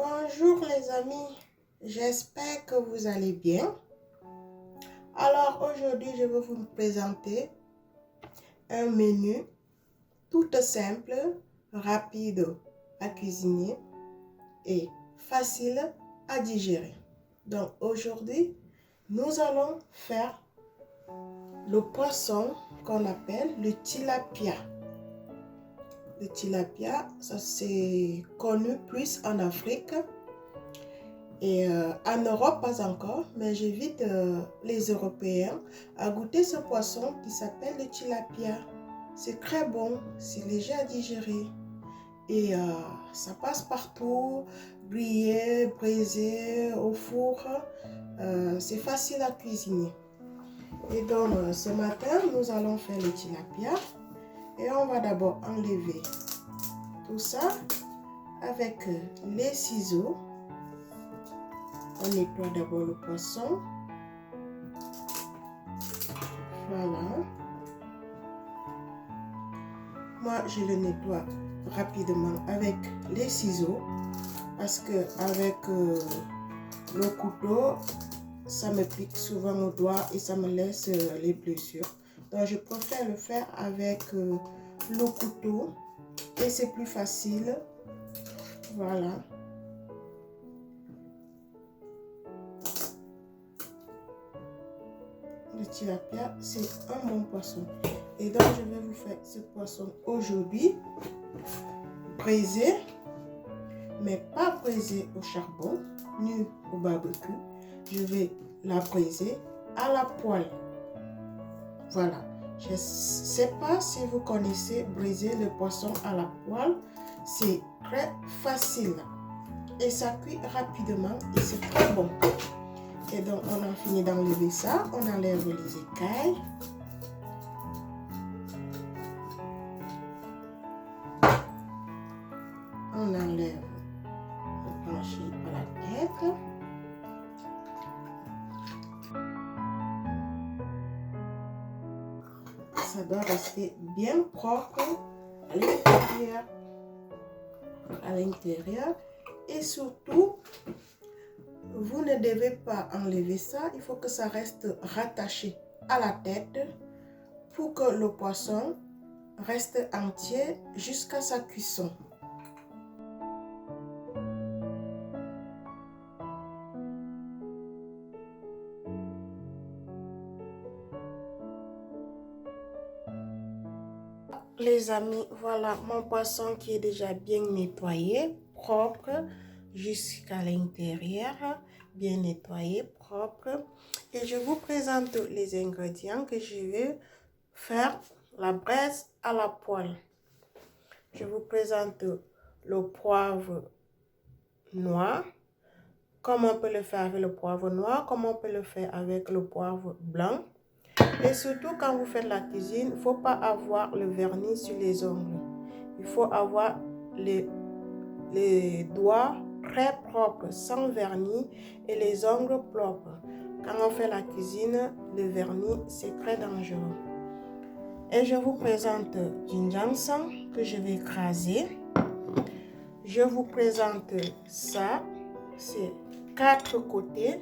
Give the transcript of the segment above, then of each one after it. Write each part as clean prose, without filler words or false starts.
Bonjour les amis, j'espère que vous allez bien. Alors aujourd'hui, je vais vous présenter un menu tout simple, rapide à cuisiner et facile à digérer. Donc aujourd'hui, nous allons faire le poisson qu'on appelle le tilapia. Le tilapia, ça c'est connu plus en Afrique. Et en Europe, pas encore, mais j'invite les Européens à goûter ce poisson qui s'appelle le tilapia. C'est très bon, c'est léger à digérer. Et ça passe partout, grillé, braisé, au four. C'est facile à cuisiner. Et donc, ce matin, nous allons faire le tilapia. Et on va d'abord enlever tout ça avec les ciseaux. On nettoie d'abord le poisson. Voilà. Moi, je le nettoie rapidement avec les ciseaux parce que avec le couteau, ça me pique souvent au doigt et ça me laisse les blessures. Donc, je préfère le faire avec le couteau et c'est plus facile. Voilà. Le tilapia, c'est un bon poisson. Et donc, je vais vous faire ce poisson aujourd'hui, braisé, mais pas braisé au charbon, ni au barbecue. Je vais la braiser à la poêle. Voilà. Je ne sais pas si vous connaissez braiser le poisson à la poêle. C'est très facile. Et ça cuit rapidement et c'est très bon. Et donc, on a fini d'enlever ça. On enlève les écailles. On enlève le plancher à la tête. Ça doit rester bien propre à l'intérieur. Et surtout, vous ne devez pas enlever ça. Il faut que ça reste rattaché à la tête pour que le poisson reste entier jusqu'à sa cuisson. Les amis, voilà mon poisson qui est déjà bien nettoyé, propre jusqu'à l'intérieur, bien nettoyé, propre. Et je vous présente les ingrédients que je vais faire la braise à la poêle. Je vous présente le poivre noir, comme on peut le faire avec le poivre noir, comme on peut le faire avec le poivre blanc. Et surtout, quand vous faites la cuisine, il ne faut pas avoir le vernis sur les ongles. Il faut avoir les doigts très propres, sans vernis, et les ongles propres. Quand on fait la cuisine, le vernis, c'est très dangereux. Et je vous présente du ginseng que je vais écraser. Je vous présente ça, c'est 4 côtés.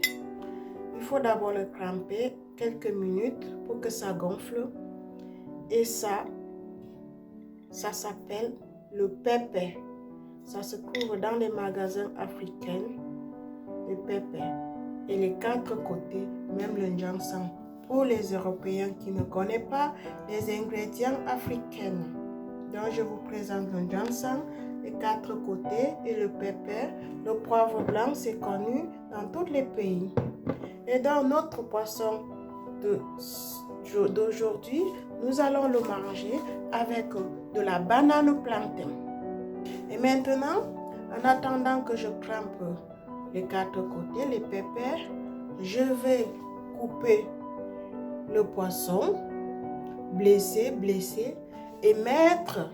Il faut d'abord le tremper quelques minutes pour que ça gonfle. Et ça s'appelle le pépé. Ça se trouve dans les magasins africains, le pépé. Et les 4 côtés, même le ginseng. Pour les Européens qui ne connaissent pas les ingrédients africains. Donc, je vous présente le ginseng, les 4 côtés et le pépé. Le poivre blanc, c'est connu dans tous les pays. Et dans notre poisson d'aujourd'hui, nous allons le manger avec de la banane plantain. Et maintenant, en attendant que je trempe les 4 côtés, les pépés, je vais couper le poisson, blesser et mettre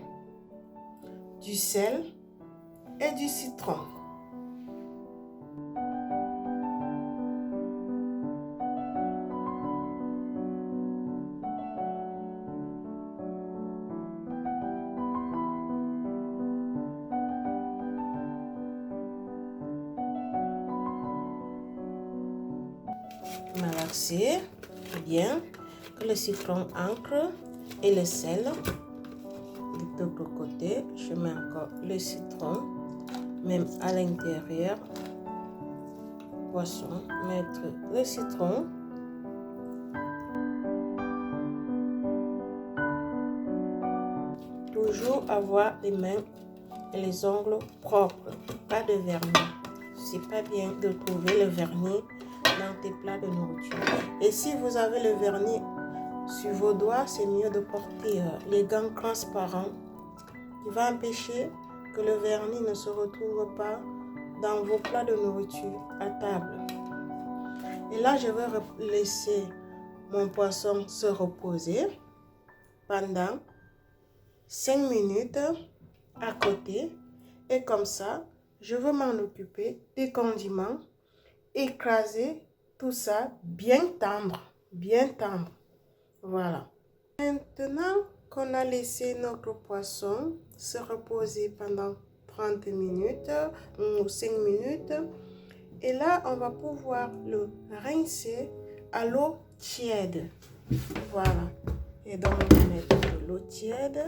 du sel et du citron. malaxer bien, que le citron ancre et le sel. De l'autre côté, je mets encore le citron, même à l'intérieur. Poisson, mettre le citron. Toujours avoir les mains et les ongles propres, pas de vernis. C'est pas bien de trouver le vernis dans tes plats de nourriture. Et si vous avez le vernis sur vos doigts, c'est mieux de porter les gants transparents qui va empêcher que le vernis ne se retrouve pas dans vos plats de nourriture à table. Et là, je vais laisser mon poisson se reposer pendant 5 minutes à côté. Et comme ça, je vais m'en occuper des condiments, écraser tout ça bien tendre, bien tendre. Voilà. Maintenant qu'on a laissé notre poisson se reposer pendant 30 minutes ou 5 minutes, et là, on va pouvoir le rincer à l'eau tiède. Voilà. Et donc, on va mettre de l'eau tiède.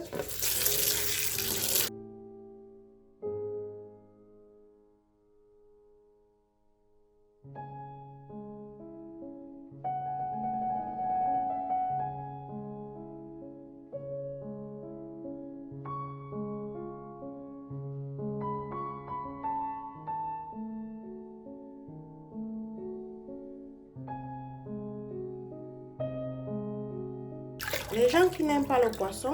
Les gens qui n'aiment pas le poisson,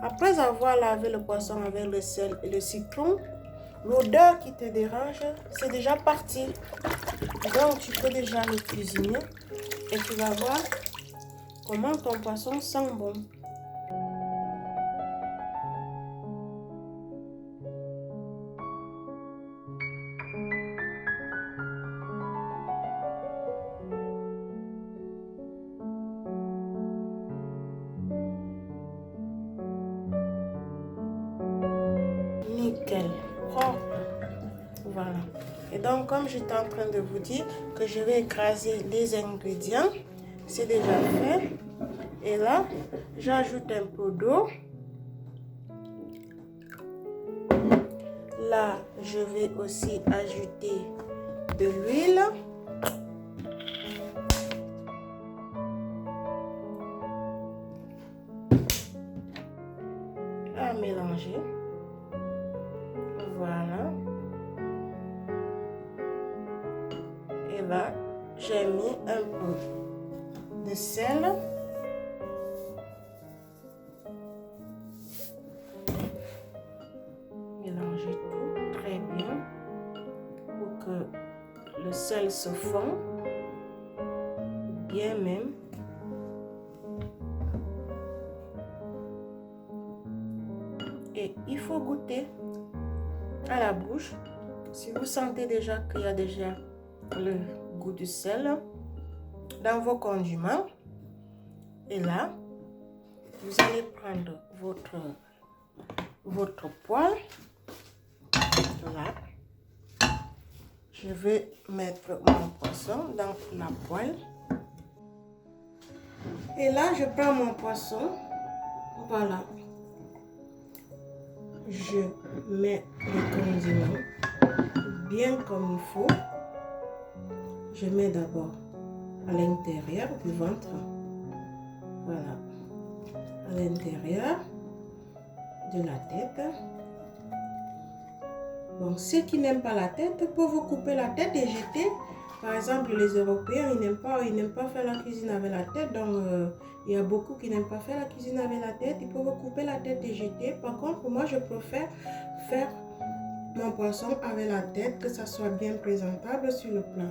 après avoir lavé le poisson avec le sel et le citron, l'odeur qui te dérange, c'est déjà parti. Donc, tu peux déjà le cuisiner et tu vas voir comment ton poisson sent bon. Nickel, propre. Voilà. Et donc, comme j'étais en train de vous dire que je vais écraser les ingrédients, c'est déjà fait. Et là, j'ajoute un peu d'eau. Là, je vais aussi ajouter de l'huile. À mélanger. Voilà. Et là, j'ai mis un peu de sel. Mélanger tout très bien pour que le sel se fond bien même. Et il faut goûter à la bouche. Si vous sentez déjà qu'il y a déjà le goût du sel dans vos condiments, et là, vous allez prendre votre poêle. Là, je vais mettre mon poisson dans la poêle. Et là, je prends mon poisson. Voilà. Je mets les condiments bien comme il faut. Je mets d'abord à l'intérieur du ventre. Voilà. À l'intérieur de la tête. Bon, ceux qui n'aiment pas la tête peuvent couper la tête et jeter. Par exemple, les Européens, ils n'aiment pas faire la cuisine avec la tête. Donc, il y a beaucoup qui n'aiment pas faire la cuisine avec la tête. Ils peuvent couper la tête et jeter. Par contre, moi, je préfère faire mon poisson avec la tête, que ça soit bien présentable sur le plat.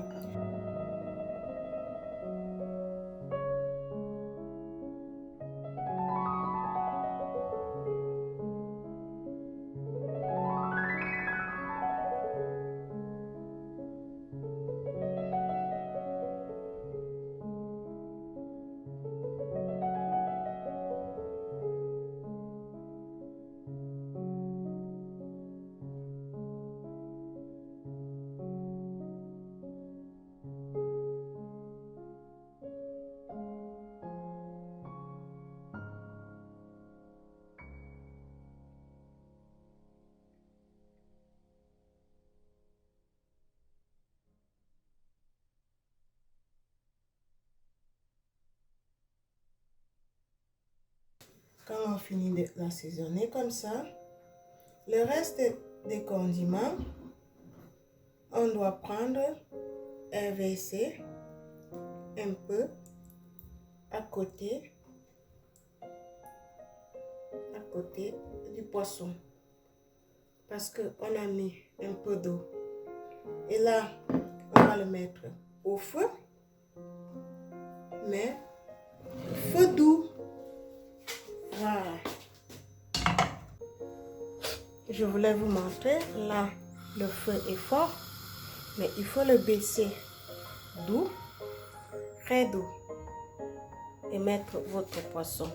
quand on finit de l'assaisonner comme ça, le reste des condiments, on doit prendre et verser un peu à côté du poisson. Parce qu'on a mis un peu d'eau. Et là, on va le mettre au feu. Mais feu doux. Voilà. Je voulais vous montrer. Là, le feu est fort. Mais il faut le baisser doux. Très doux. Et mettre votre poisson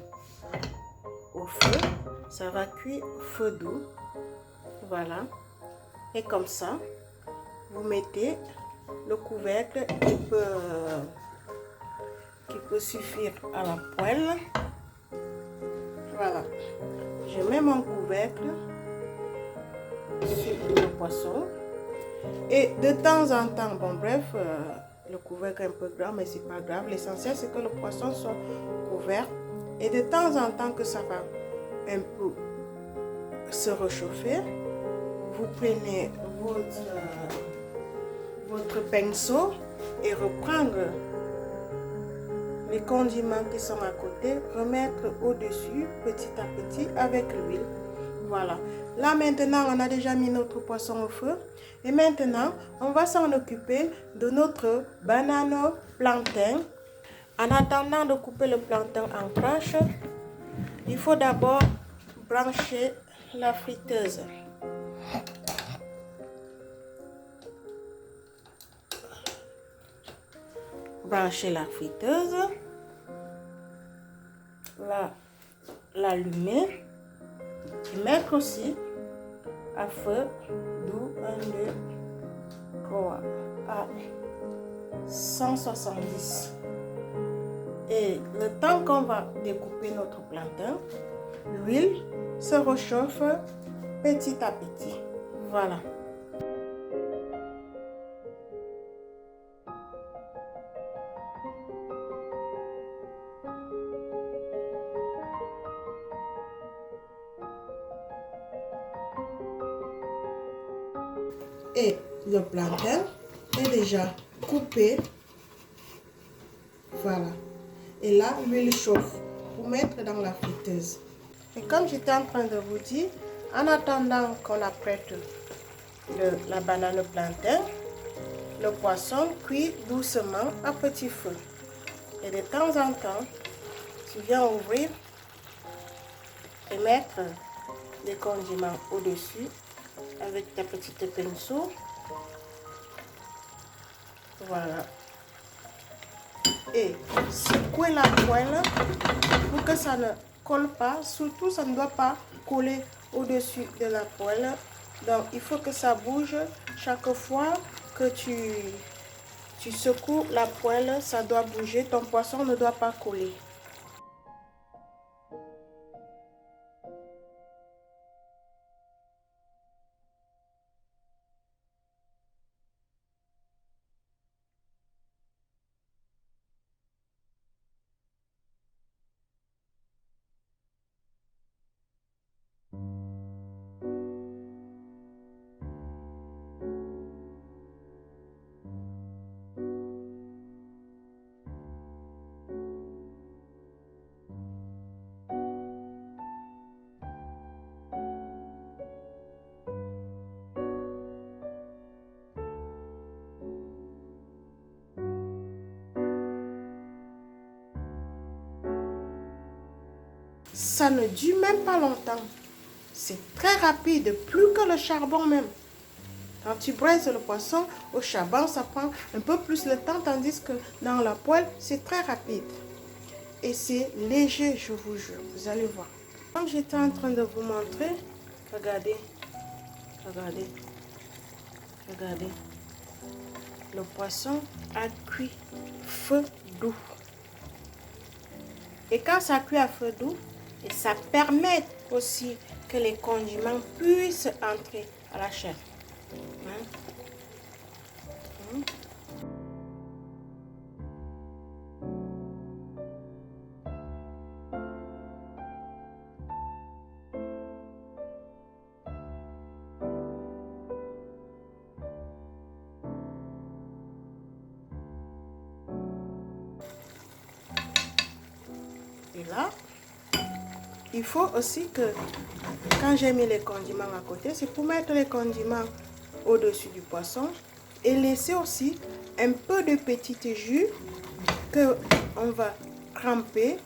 au feu. Ça va cuire au feu doux. Voilà. Et comme ça, vous mettez le couvercle qui peut suffire à la poêle. Voilà. Je mets mon couvercle sur le poisson. Et de temps en temps, bon bref, le couvercle est un peu grand, mais c'est pas grave. L'essentiel, c'est que le poisson soit couvert. Et de temps en temps que ça va un peu se réchauffer, vous prenez votre pinceau et reprendre les condiments qui sont à côté, remettre au-dessus petit à petit avec l'huile. Voilà. Là maintenant, on a déjà mis notre poisson au feu. Et maintenant, on va s'en occuper de notre banane plantain. En attendant de couper le plantain en tranches, il faut d'abord brancher la friteuse. Brancher la friteuse. L'allumer. Et mettre aussi à feu doux 1, 2, 3 à 170. Et le temps qu'on va découper notre plantain, l'huile se réchauffe petit à petit. Voilà. Et le plantain est déjà coupé. Voilà. Et là, l'huile chauffe pour mettre dans la friteuse. Et comme j'étais en train de vous dire, en attendant qu'on apprête la banane plantain, le poisson cuit doucement à petit feu. Et de temps en temps, tu viens ouvrir et mettre des condiments au-dessus avec ta petite pinceau. Voilà. Et secouer la poêle pour que ça ne colle pas. Surtout, ça ne doit pas coller au-dessus de la poêle. Donc, il faut que ça bouge chaque fois que tu secoues la poêle. Ça doit bouger. Ton poisson ne doit pas coller. Ça ne dure même pas longtemps. C'est très rapide, plus que le charbon même. Quand tu braises le poisson au charbon, ça prend un peu plus de temps, tandis que dans la poêle, c'est très rapide. Et c'est léger, je vous jure. Vous allez voir. Comme j'étais en train de vous montrer, regardez, regardez, regardez. Le poisson a cuit feu doux. Et quand ça cuit à feu doux, et ça permet aussi que les condiments puissent entrer à la chair. Et là, il faut aussi que, quand j'ai mis les condiments à côté, c'est pour mettre les condiments au-dessus du poisson et laisser aussi un peu de petit jus que on va tremper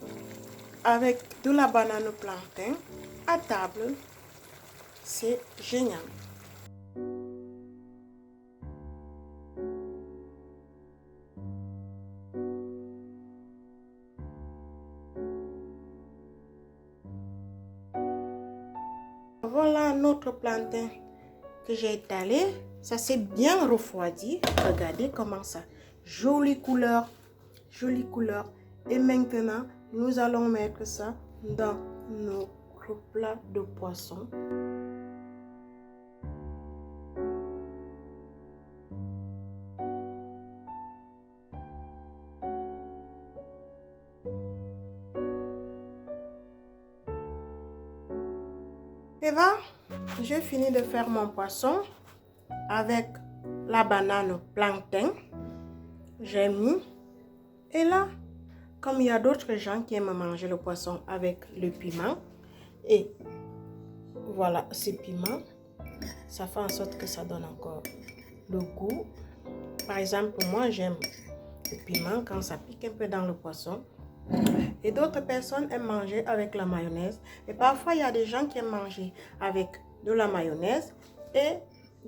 avec de la banane au plantain à table. C'est génial. Voilà notre plantain que j'ai étalé. Ça s'est bien refroidi. Regardez comment ça. Jolie couleur. Jolie couleur. Et maintenant, nous allons mettre ça dans notre plat de poisson. Et voilà, j'ai fini de faire mon poisson avec la banane plantain. J'ai mis. Et là, comme il y a d'autres gens qui aiment manger le poisson avec le piment, et voilà, ce piment, ça fait en sorte que ça donne encore le goût. Par exemple, moi, j'aime le piment quand ça pique un peu dans le poisson. Et d'autres personnes aiment manger avec la mayonnaise. Et parfois, il y a des gens qui aiment manger avec de la mayonnaise et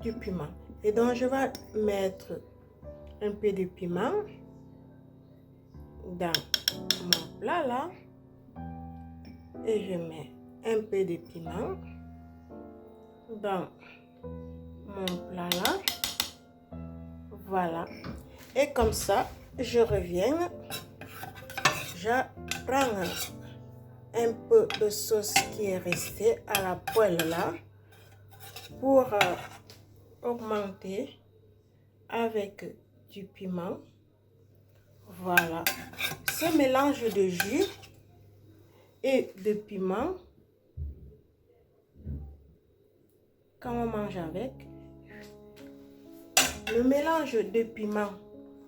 du piment. Et donc, je vais mettre un peu de piment dans mon plat là. Et je mets un peu de piment dans mon plat là. Voilà. Et comme ça, je reviens. Je prends un peu de sauce qui est restée à la poêle là pour augmenter avec du piment. Voilà. Ce mélange de jus et de piment, quand on mange avec, le mélange de piment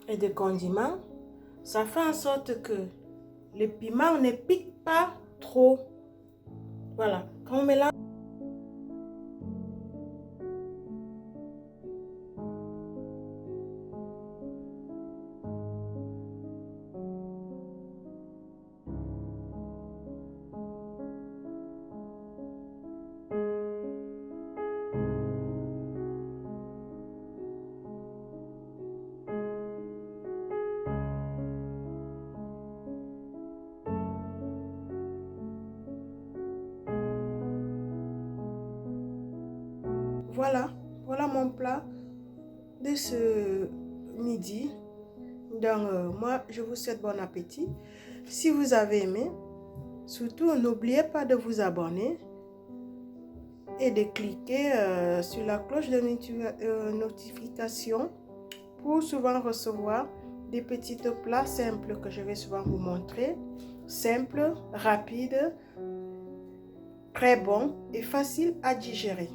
et de condiments, ça fait en sorte que le piment ne pique pas trop. Voilà. Quand on mélange, voilà mon plat de ce midi. Donc, moi, je vous souhaite bon appétit. Si vous avez aimé, surtout, n'oubliez pas de vous abonner et de cliquer sur la cloche de notification pour souvent recevoir des petits plats simples que je vais souvent vous montrer. Simples, rapides, très bons et faciles à digérer.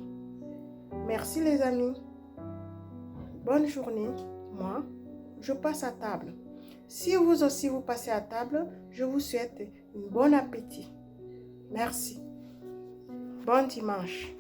Merci les amis. Bonne journée. Moi, je passe à table. Si vous aussi vous passez à table, je vous souhaite un bon appétit. Merci. Bon dimanche.